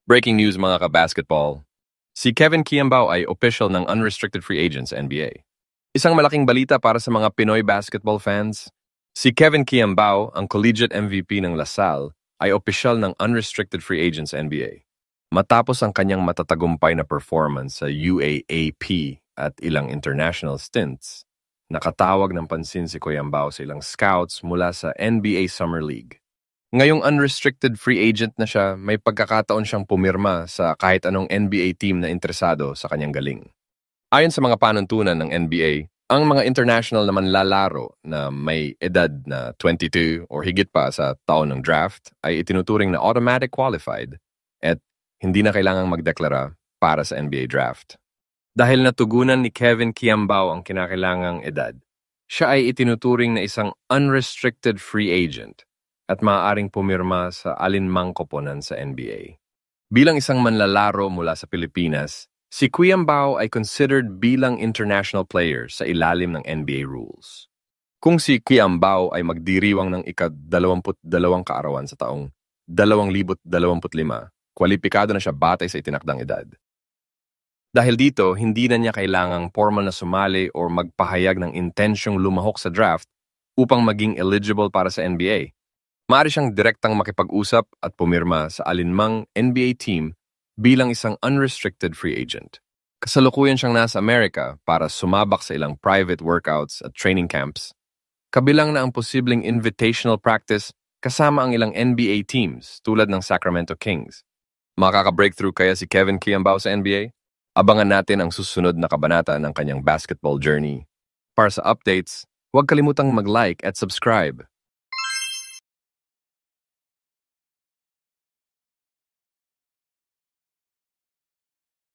Breaking news mga ka-basketball. Si Kevin Kiambao ay official ng unrestricted free agent sa NBA. Isang malaking balita para sa mga Pinoy basketball fans. Si Kevin Kiambao, ang collegiate MVP ng LaSalle, ay official ng unrestricted free agent sa NBA. Matapos ang kanyang matatagumpay na performance sa UAAP at ilang international stints, nakatawag ng pansin si Kiambao sa ilang scouts mula sa NBA Summer League. Ngayong unrestricted free agent na siya, may pagkakataon siyang pumirma sa kahit anong NBA team na interesado sa kanyang galing. Ayon sa mga panuntunan ng NBA, ang mga international na manlalaro na may edad na 22 or higit pa sa taon ng draft ay itinuturing na automatic qualified at hindi na kailangang magdeklara para sa NBA draft. Dahil natugunan ni Kevin Kiambao ang kinakailangang edad, siya ay itinuturing na isang unrestricted free agent at maaaring pumirma sa alinmang koponan sa NBA. Bilang isang manlalaro mula sa Pilipinas, si Kiambao ay considered bilang international player sa ilalim ng NBA rules. Kung si Kiambao ay magdiriwang ng ika-22 kaarawan sa taong 2025, kwalipikado na siya batay sa itinakdang edad. Dahil dito, hindi na niya kailangang formal na sumali o magpahayag ng intensyong lumahok sa draft upang maging eligible para sa NBA. Maaari siyang direktang makipag-usap at pumirma sa alinmang NBA team bilang isang unrestricted free agent. Kasalukuyan siyang nasa Amerika para sumabak sa ilang private workouts at training camps. Kabilang na ang posibleng invitational practice kasama ang ilang NBA teams tulad ng Sacramento Kings. Makaka-breakthrough kaya si Kevin Kiambao sa NBA? Abangan natin ang susunod na kabanata ng kanyang basketball journey. Para sa updates, huwag kalimutang mag-like at subscribe.